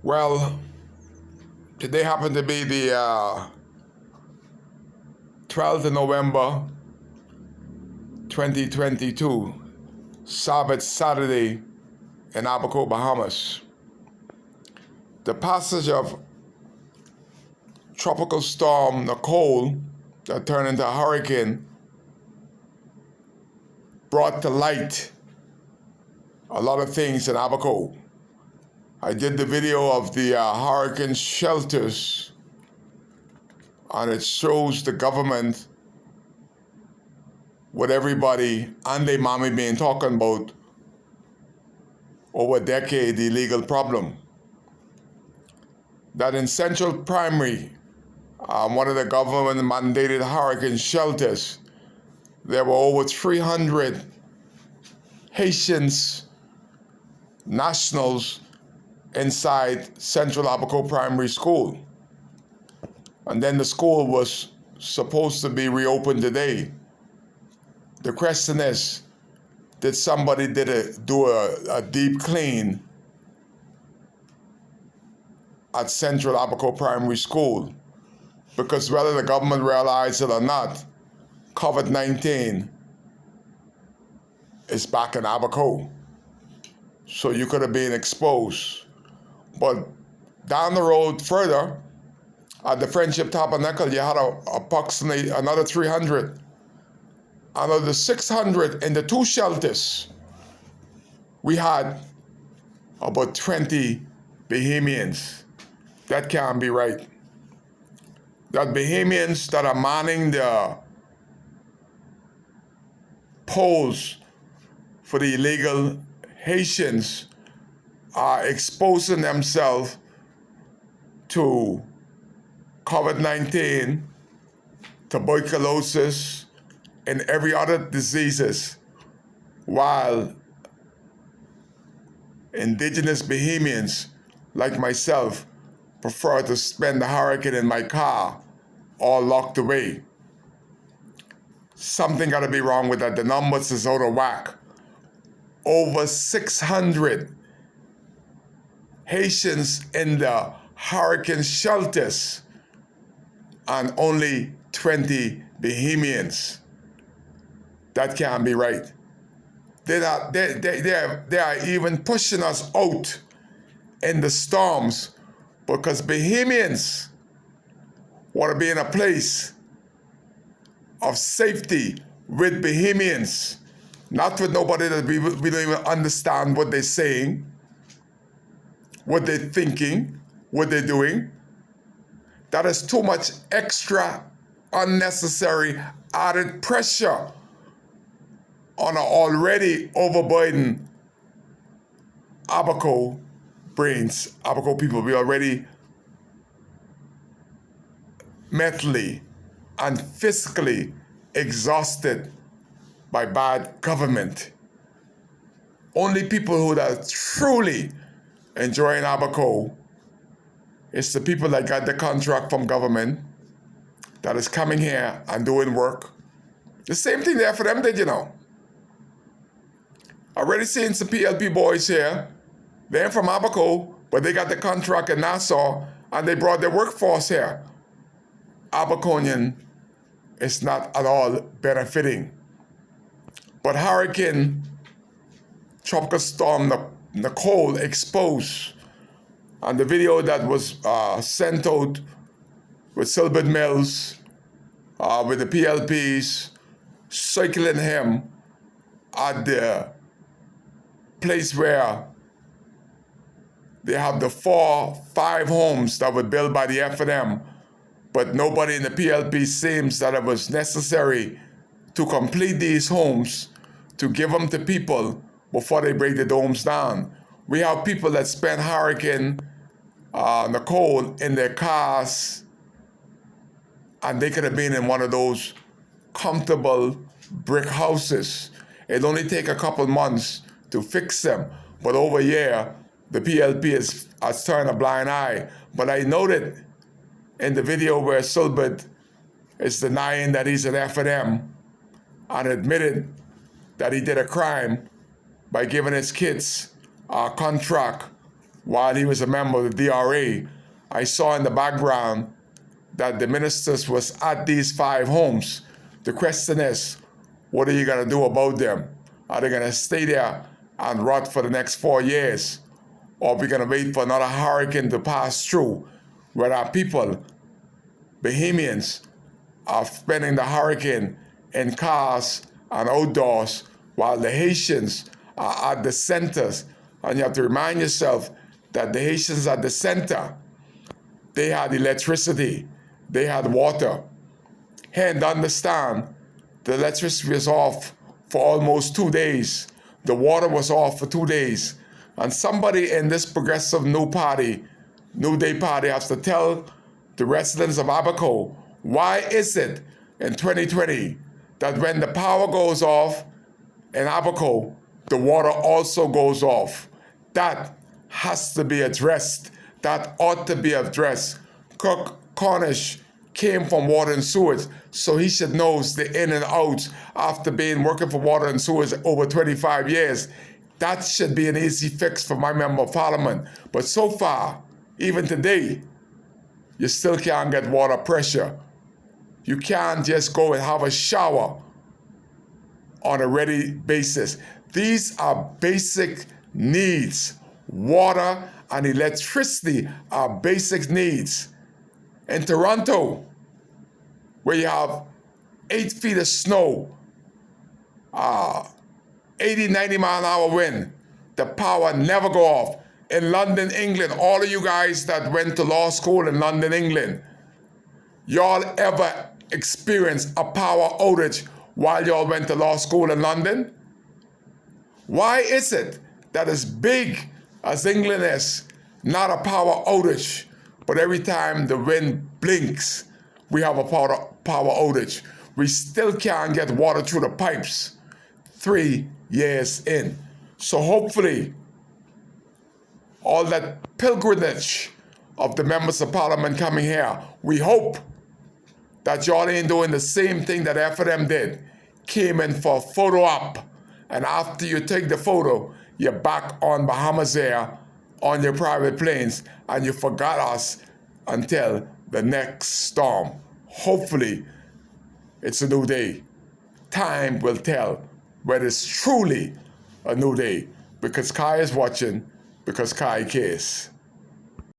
Well, today happened to be the 12th of November 2022, Sabbath Saturday in Abaco, Bahamas. The passage of Tropical Storm Nicole that turned into a hurricane brought to light a lot of things in Abaco. I did the video of the hurricane shelters, and it shows the government what everybody and their mommy been talking about over a decade, the illegal problem. That in Central Primary, one of the government mandated hurricane shelters, there were over 300 Haitians, nationals, inside Central Abaco Primary School. And then the school was supposed to be reopened today. The question is, did somebody do a deep clean at Central Abaco Primary School? Because whether the government realized it or not, COVID-19 is back in Abaco. So you could have been exposed. But down the road further, at the Friendship Tabernacle, you had approximately another 300. Another 600 in the two shelters. We had about 20 Bahamians. That can't be right. That Bahamians that are manning the polls for the illegal Haitians are exposing themselves to COVID-19, tuberculosis, and every other diseases, while indigenous Bahamians like myself prefer to spend the hurricane in my car all locked away. Something got to be wrong with that. The numbers is out of whack. Over 600 Haitians in the hurricane shelters and only 20 Bahamians. That can't be right. They are even pushing us out in the storms because Bahamians want to be in a place of safety with Bahamians, not with nobody that we don't even understand what they're saying, what they're thinking, what they're doing. That is too much extra, unnecessary, added pressure on an already overburdened Abaco brains, Abaco people. We already mentally and physically exhausted by bad government. Only people who are truly enjoying Abaco is the people that got the contract from government that is coming here and doing work. The same thing there for them, did you know? Already seeing some PLP boys here. They're from Abaco, but they got the contract in Nassau and they brought their workforce here. Abaconian is not at all benefiting. But Hurricane Tropical Storm Nicole exposed, and the video that was sent out with Silbert Mills, with the PLPs, circling him at the place where they have the 5 homes that were built by the F&M, but nobody in the PLP seems that it was necessary to complete these homes to give them to people before they break the domes down. We have people that spent Hurricane Nicole in their cars, and they could have been in one of those comfortable brick houses. It only take a couple months to fix them, but over here, the PLP has turned a blind eye. But I noted in the video where Silbert is denying that he's an F&M and admitted that he did a crime by giving his kids a contract while he was a member of the DRA, I saw in the background that the ministers was at these 5 homes. The question is, what are you going to do about them? Are they going to stay there and rot for the next 4 years? Or are we going to wait for another hurricane to pass through where our people, Bahamians, are spending the hurricane in cars and outdoors while the Haitians are at the centers? And you have to remind yourself that the Haitians at the center, they had electricity, they had water. And understand, the electricity was off for almost 2 days. The water was off for 2 days. And somebody in this progressive New Day Party has to tell the residents of Abaco, why is it in 2020 that when the power goes off in Abaco, the water also goes off? That has to be addressed. That ought to be addressed. Kirk Cornish came from water and sewage, so he should know the in and out after working for water and sewage over 25 years. That should be an easy fix for my member of parliament. But so far, even today, you still can't get water pressure. You can't just go and have a shower on a ready basis. These are basic needs. Water and electricity are basic needs. In Toronto, where you have 8 feet of snow, 80, 90 mile an hour wind, the power never go off. In London, England, all of you guys that went to law school in London, England, y'all ever experienced a power outage while y'all went to law school in London? Why is it that as big as England is, not a power outage, but every time the wind blinks, we have a power outage? We still can't get water through the pipes 3 years in. So hopefully, all that pilgrimage of the members of parliament coming here, we hope that y'all ain't doing the same thing that FNM did. Came in for a photo op, and after you take the photo, you're back on Bahamas Air on your private planes, and you forgot us until the next storm. Hopefully, it's a new day. Time will tell whether it's truly a new day, because Kai is watching, because Kai cares.